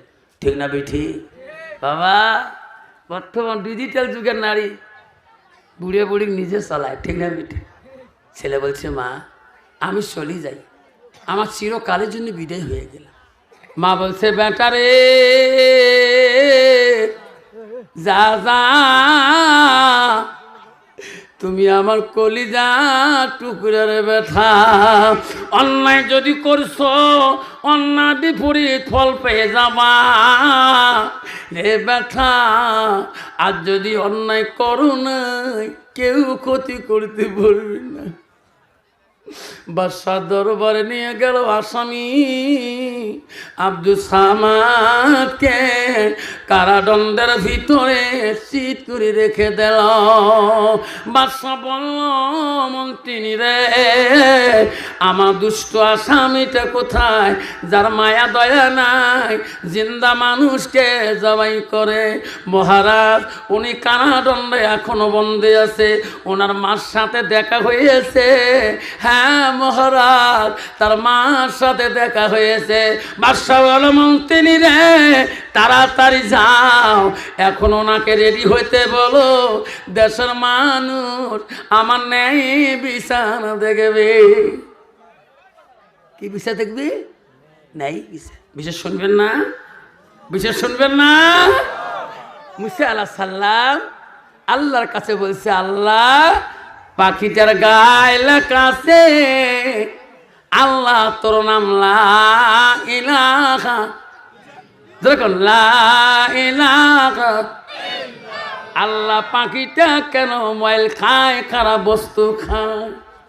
ঠিক না বেঠি? বাবা বর্তমান ডিজিটাল যুগের নারী বুড়ে বুড়ি নিজে চালায়। ঠিক না বেঠি? ছেলে বলছে মা আমি চলে যাই, আমার চিরকালের জন্য বিদায় হয়ে গেল। মা বলছে বেটা রে যা যা, তুমি আমার কলিজা টুকরার ব্যথা। অন্যায় যদি করছো অন্যায় বিপরীত ফল পেয়ে যাবা রে ব্যথা। আর যদি অন্যায় করো নাই কেউ ক্ষতি করতে পারবে না। বাদশাহ দরবারে নিয়ে গেল আসামি আব্দুল সামাদকে, কারাদণ্ডের ভিতরে চিৎ করে রেখে দিল। বাদশাহ বলল মন্ত্রী রে আমার দুষ্ট আসামিটা কোথায়, যার মায়া দয়া নাই, জিন্দা মানুষকে জবাই করে। মহারাজ উনি কারাদণ্ডে এখনো বন্দী আছে, ওনার মার সাথে দেখা হয়েছে। হ্যাঁ মহারাজ তার মার সাথে দেখা হয়েছে। বাদশাহ বলল মন্ত্রী রে তাড়াতাড়ি যাও, এখন ওনাকে রেডি হইতে বলো, দেশের মানুষ আমার ন্যায় বিচার দেখবে। কি বিচার দেখবে? নাই বিচার শুনবেন না? বিচার শুনবেন না? মুসা আলাইহিস সালাম আল্লাহর কাছে বলছে আল্লাহ পাখিটার গায়ে লেখা আছে আল্লাহ তোর নাম লা ইলাহা, দেখুন লা ইলাহা। আল্লাহ পাখিটা কেন ময়ল খায়, খারাপ বস্তু খায়?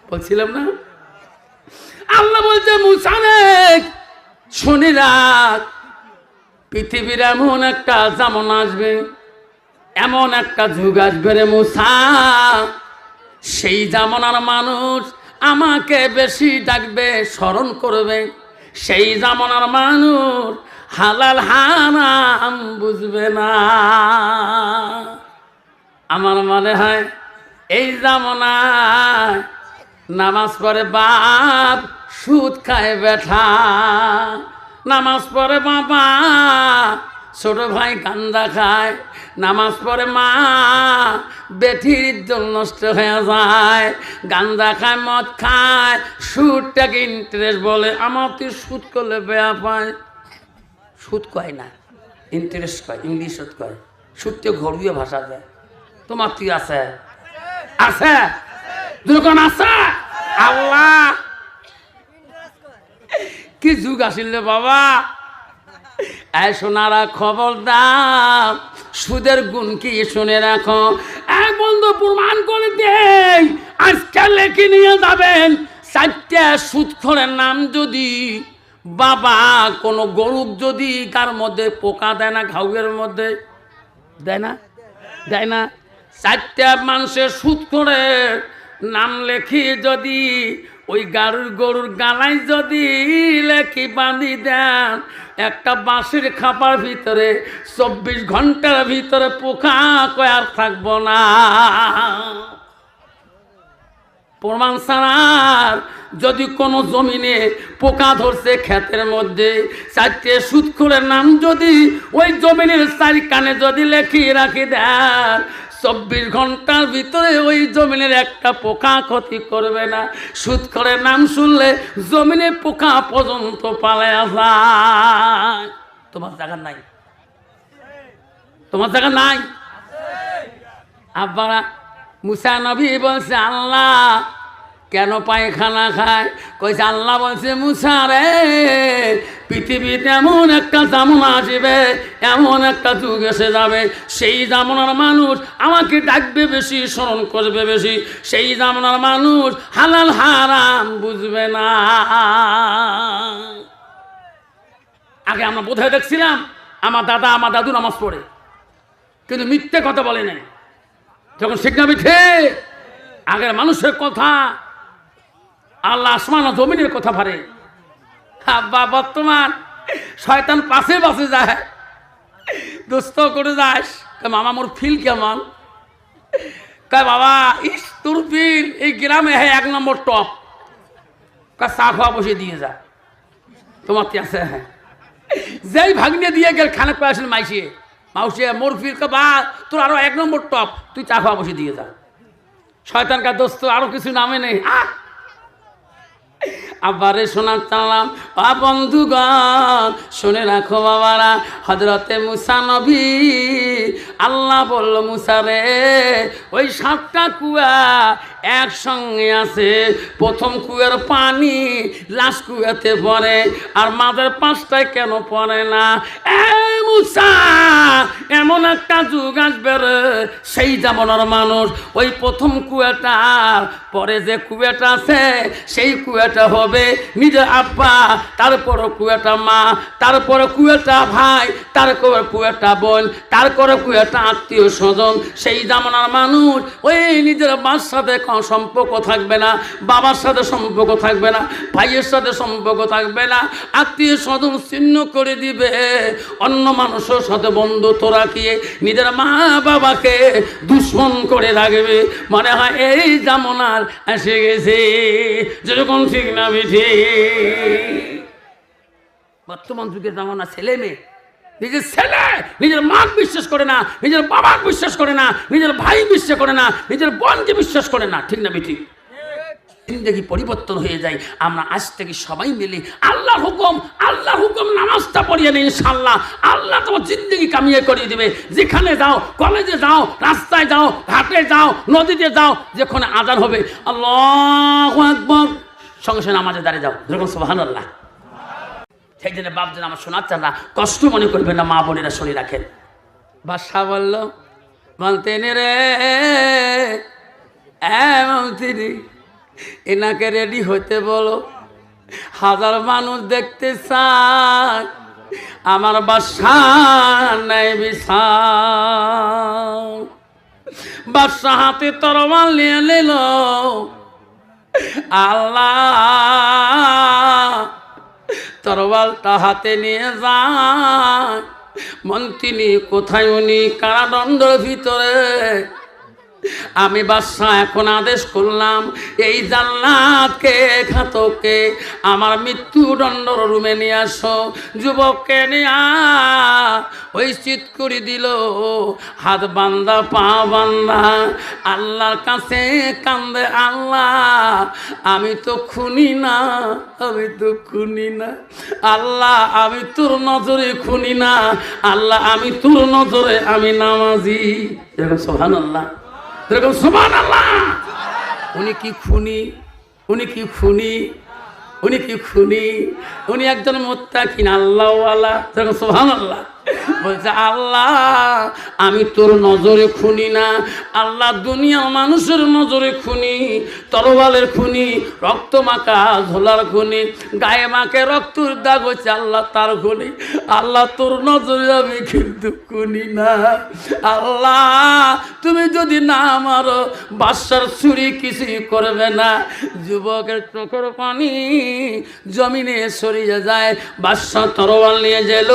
বলছিলাম না? আল্লাহ বলছে মুসা রে শুনি রাখ, পৃথিবীর এমন একটা জামন আসবে, এমন একটা যুগ আসবে রে মুসা, সেই জামানার মানুষ আমাকে বেশি ডাকবে, স্মরণ করবে। সেই জামানার মানুষ হালাল হারাম বুঝবে না। আমার মনে হয় এই জামানায় নামাজ পড়ে বাপ, সুদ খায় বেঠা। নামাজ পড়ে বাবা, ছোট ভাই গান্দা খায়। নামাজ পড়ে মা, বেঠির ইজ্জত নষ্ট হয়ে যায়। গান্দা খায়, মদ খায়, সুদটাকে ইন্টারেস্ট বলে। আমার তুই সুদ করলে বেয়া পায়। সুদ কয় না, ইন্টারেস্ট কয়, ইংলিশত কয়। সুদকে ঘরুয়া ভাষা দেয়। তোমার তুই আছে আছে দুর্গণ আছে। আল্লাহ কি যুগ আসিল বাবা। এই সোনারা খবরদার, সুদের গুণ কি শুনে রাখো। এক বন্ধু প্রমাণ করে দেই, আজকে লেখে নিয়ে যাবেন 4টা সুদখোরের নাম। যদি বাবা কোনো গরু যদি কার মধ্যে পোকা দেয় না, ঘাউয়ের মধ্যে দেয় না, দেয় না, 4টা মানুষের সুদখোরের নাম লেখি যদি ওই গরুর গালায় যদি লেখি বাঁধি দেন, একটা বাঁশের খাপার ভিতরে 24 ঘন্টার ভিতরে পোকা কয়ার থাকবো না। প্রমাণ ছাড়ার যদি কোনো জমিনে পোকা ধরছে ক্ষেতের মধ্যে, 4টে সুদখোরের নাম যদি ওই জমিনের 4 কানে যদি লেখি রাখি দেন, 24 ঘন্টার ভিতরে ওই জমিনের একটা পোকা ক্ষতি করবে না। সুদখোরের নাম শুনলে জমিনে পোকা পর্যন্ত পালায়া যায়। তোমার জায়গা নাই, তোমার জায়গা নাই। আব্বারা মুসা নবী বলছে, আল্লাহ কেন পায়খানা খায়? কইছে আল্লাহ বলছে, মুসা রে, পৃথিবীতে এমন একটা জামানা আসবে, এমন একটা যুগ এসে যাবে, সেই জামানার মানুষ আমাকে ডাকবে বেশি, স্মরণ করবে বেশি। সেই জামানার মানুষ হালাল হারাম বুঝবে না। আগে আমরা বোধহয় দেখছিলাম আমার দাদা আমার দাদু নামাজ পড়ে, কিন্তু মিথ্যে কথা বলে নাই। যখন শিখনা মিঠে আগের মানুষের কথা, আল্লাহ আসমান ও জমিনের কথা ভারে। আব্বা বর্তমান শয়তান পাশে পাশে যায়, দোস্ত করে যাস। মামা মোর ফিল কেমন? কয় বাবা, ইস তোর ফিল এই গ্রামে হ্যাঁ 1 নম্বর টপ। চা খাওয়া বসে দিয়ে যা, তোমার কি আছে? হ্যাঁ, যেই ভাগ্নে দিয়ে গেল খানে করে আসেন মাইসিয়ে, মাউসে মোর ফিল বা তোর আরো 1 নম্বর টপ, তুই চা খাওয়া বসে দিয়ে যা। শয়তান কা দোস্ত আরো কিছু নামে নেই। আবারে শোনার চালাম, বন্ধুগণ শুনে রাখো বাবারা, হযরতে মুসা নবী, আল্লাহ বলল মুসা রে, ওই 7টা কুয়া একসঙ্গে আছে। প্রথম কুয়ার পানি লাস্ট কুয়াতে পড়ে, আর মাঝের 5টায় কেন পড়ে না? মুসা, এমন একটা যুগ আসবে রে, সেই জামানার মানুষ ওই প্রথম কুয়াটার পরে যে কুয়াটা আছে, সেই কুয়াটা হবে নিজের আব্বা, তারপরে কুয়াটা মা, তারপরে কুয়াটা ভাই, তারপরে কুয়াটা বোন, তারপরে কুয়াটা আত্মীয় স্বজন। সেই জামানার মানুষ ওই নিজের বাবার সাথে সম্পর্ক থাকবে না, বাবার সাথে সম্পর্ক থাকবে না, ভাইয়ের সাথে সম্পর্ক থাকবে না, আত্মীয় স্বজন ছিন্ন করে দিবে, অন্য মানুষের সাথে বন্ধুত্ব রাখিয়ে নিজের মা বাবাকে দুশ্মন করে রাখবে। মনে হয় এই জামানার এসে গেছে। যেরকম ঠিক না বেঠে বর্তমান যুগের জামানা, ছেলে মেয়ে নিজের ছেলে নিজের মা বিশ্বাস করে না, নিজের বাবা বিশ্বাস করে না, নিজের ভাই বিশ্বাস করে না, নিজের বোনকে বিশ্বাস করে না। ঠিক না বেঠি? জিন্দগি পরিবর্তন হয়ে যায়। আমরা আজ থেকে সবাই মিলে আল্লাহ হুকুম নামাজটা পড়িয়ে নেই, ইনশাআল্লাহ আল্লাহ তোমার জিন্দগি কামিয়ে করিয়ে দেবে। যেখানে যাও, কলেজে যাও, রাস্তায় যাও, ঘাটে যাও, নদীতে যাও, যেখানে আজান হবে আল্লাহু আকবার, সঙ্গে সঙ্গে নামাজে দাঁড়িয়ে যাও, যেরকম সুবহানাল্লাহ। সেই জন্য বাপ যেন আমার শোনাচ্ছেন না, কষ্ট মনে করবেন না, মা বোনেরা শুনে রাখেন। বাদশা বলল, বলতেন রে মন্ত্রী, এনাকে রেডি হতে বলো, 1000 মানুষ দেখতে চায়, আমার বাদশা নাই বিশাল। বাদশা হাতে তরবাল নিয়ে নিল। আল্লাহ তরবালটা হাতে নিয়ে যায়। মন্ত্রী কোথায়? উনি কারাদণ্ডের ভিতরে। আমি বাদশা এখন আদেশ করলাম, এই জাল্লাদকে, ঘাতককে আমার মৃত্যুদণ্ডর রুমে নিয়ে আসো। যুবককে নিয়ে ওই চিৎ করে দিল, হাত বান্ধা পা বান্ধা আল্লাহর কাছে কান্দে, আল্লাহ আমি তো খুনি না, আমি তো খুনি না আল্লাহ, আমি তোর নজরে খুনি না আল্লাহ, আমি তোর নজরে আমি নামাজি। এরকম সুবহানাল্লাহ, এরকম সুবহানাল্লাহ। উনি কি খুনি? উনি কি খুনি? উনি কি খুনি? উনি একজন মুত্তাকিন আল্লাহওয়ালা। এরকম সুবহানাল্লাহ। বলছে আল্লাহ আমি তোর নজরে খুনি না আল্লাহ, দুনিয়ার মানুষের নজরে খুনি, তরবালের খুনি, রক্ত মাখা ঝোলার খুনি, গায়ে মাকে রক্তর দাগ হচ্ছে আল্লাহ তার খুনি। আল্লাহ তোর নজরে আমি কিন্তু খুনি না আল্লাহ, তুমি যদি না মারো বাদশার ছুরি কিছুই করবে না। যুবকের চোখের পানি জমিনে সরিয়ে যায়। বাদশা তরবাল নিয়ে গেল,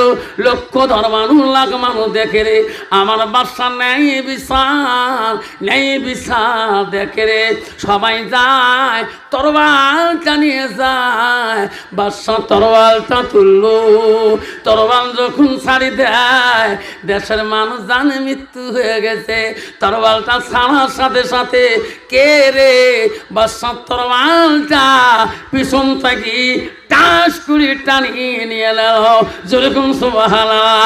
লক্ষ মানুষ, লাখ মানুষ দেখে রে আমার বাদশা নেই বিচার, নেই বিচার দেখে রে। সবাই যায়, তরবাল চালিয়ে যায়। বাদশা তরবালটা তুললো, তরবাল যখন ছাড়ি দেয় দেশের মানুষ জানে মৃত্যু হয়ে গেছে। তরবালটা ছাড়ার সাথে সাথে কে রে বাদশা তরবালটা পিছন থাকি টাস করে টানিয়ে নিয়ে এলো। যেরকম সুবহানাল্লাহ।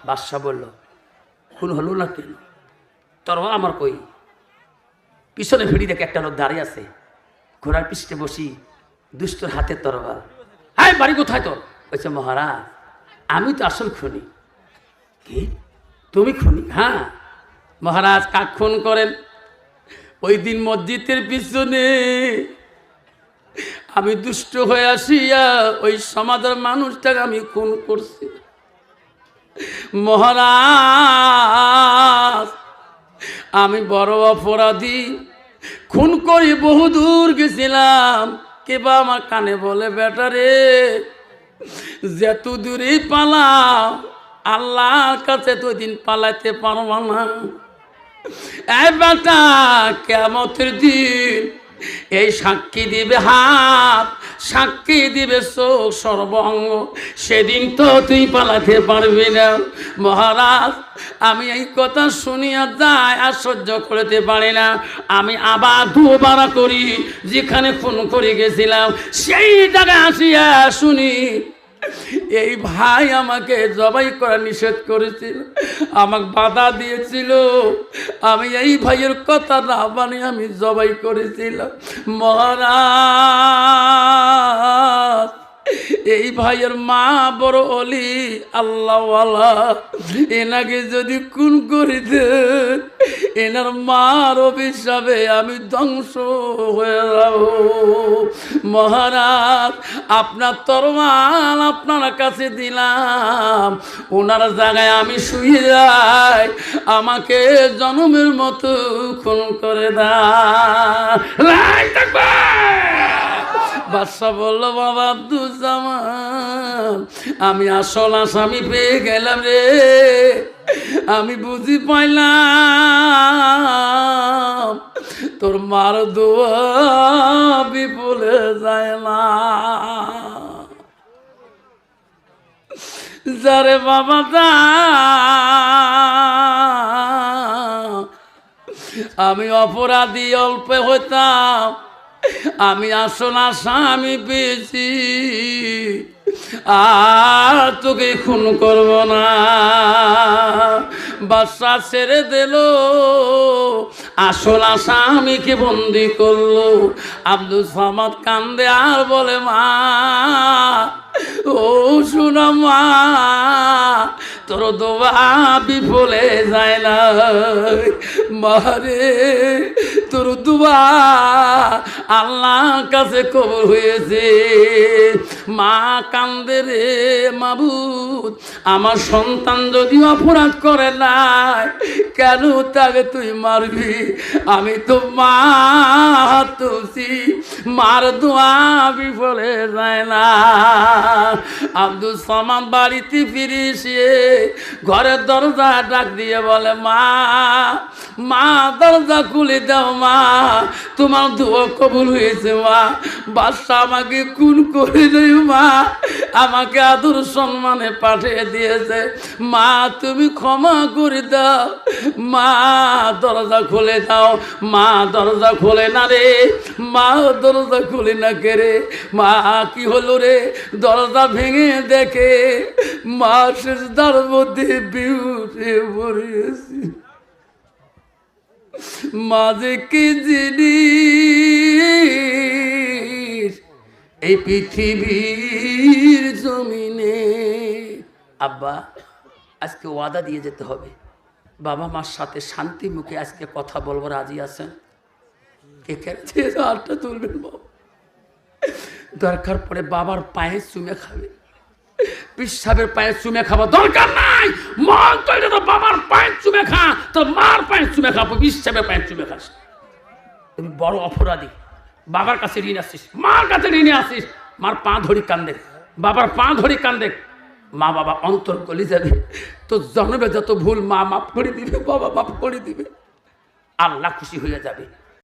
বাদশা বলল খুন হলো না কেন? তরবাল আমার কই? পিছনে ভিড়ি দেখে একটা লোক দাঁড়িয়ে আছে, ঘোড়ার পিছনে বসি, দুষ্টর হাতে তরবাল। হ্যাঁ বাড়ি কোথায় তোর? বলছে মহারাজ আমি তো আসল খুনি। কি তুমি খুনি? হ্যাঁ। মহারাজ কাক খুন করেন? ওই দিন মসজিদের পিছনে আমি দুষ্ট হয়ে আসিয়া ওই সমাজের মানুষটাকে আমি খুন করছি। মহারাজ আমি বড় অপরাধী, খুন করি বহু দূর গেছিলাম। কেবা আমার কানে বলে বেটারে যেত দূরে পালাও আল্লাহর কাছে তো দিন পালাইতে পারবা না। এই বেটা কিয়ামতের দিন এই সাক্ষী দিবে হাত, সাক্ষী দিবে চোখ, সর্বাঙ্গ, সেদিন তো তুই পালাতে পারবি না। মহারাজ আমি এই কথা শুনিয়া যায় আর সহ্য করতে পারি না। আমি আবার দুবারা করি, যেখানে খুন করে গেছিলাম সেই জায়গায় আসিয়া শুনি এই ভাই আমাকে জবাই করা নিষেধ করেছিল, আমাকে বাধা দিয়েছিল। আমি এই ভাইয়ের কথা না মানে আমি জবাই করেছিলাম। মহারাজ এই ভাইয়ের মা বড় অলি আল্লাহওয়ালা, এনাকে যদি খুন করে দেন এনার মার অভিশাপে আমি ধ্বংস হয়ে যাব। মহারাজ আপনার তরবাল আপনার কাছে দিলাম, ওনার জায়গায় আমি শুয়ে যাই, আমাকে জনমের মতো খুন করে দেয়। বাদশা বলল বাবা আব্দুজ্জামান আমি আসল আসামি পেয়ে গেলাম রে, আমি বুঝি পাইলাম তোর মার দোয়া বিপুলে যায় না। যারে বাবা দা আমি অপরাধী অল্প হইতাম, আমি আসল আসামি পেয়েছি, আর তোকে খুন করব না। বাদশা ছেড়ে দিল, আসল আসামিকে বন্দি করলো। আব্দুল সামাদ কান্দে আর বলে মা ও শোনা মা, তোর দোয়া বিফলে যায় না মারে, তোর দোয়া আল্লাহর কাছে কবুল হয়েছে। মা কান্দে রে মাবুদ, আমার সন্তান যদি অপরাধ করে নাই কেন তাকে তুই মারবি? আমি তো মা তুলছি, মার দোয়া বিফলে যায় না। আব্দুল সামাদ বাড়িতে ফিরে এসে ঘরের দরজা ডাক দিয়ে বলে, মা মা দরজা খুলে দাও মা, তোমার দোয়া কবুল হয়েছে মা। বাদশা আমাকে খুন করে দেয় মা, আমাকে আদর সম্মানে পাঠিয়ে দিয়েছে মা, তুমি ক্ষমা করে দাও মা, দরজা খুলে দাও। মা দরজা খোলে না রে মা, দরজা খুলে না কে রে মা, কি হলো রে? দরজা ভেঙে দেখে মা সেজদার মধ্যে বিহুসে পড়েছি। মাঝে কি জিনিস এই পৃথিবীর জমিনে। আব্বা আজকে ওয়াদা দিয়ে যেতে হবে, বাবা মার সাথে শান্তি মুখে আজকে কথা বলবো, রাজি আছেন? কে খেয়েছে হাতটা তুলবেন বাবা, দরকার পড়ে বাবার পায়ে চুমে খাবে, পিসাবের পায়ে চুমে খাওয়া দরকার নাই, মন তৈরি তো বাবার পায়ে চুমে খা, তো মার পায়ে চুমে খাবো, পিসাবের পায়ে চুমে খাস। তুমি বড় অপরাধী, বাবার কাছে ঋণ আসিস, মার কাছে ঋণে আসিস, মার পা ধরি কান্দে, বাবার পা ধরি কান্দে, মা বাবা অন্তর গলে যাবে। তো জন্মে যত ভুল মা মাফ করে দিবে, বাবা মাফ করে দিবে, আল্লাহ খুশি হয়ে যাবে।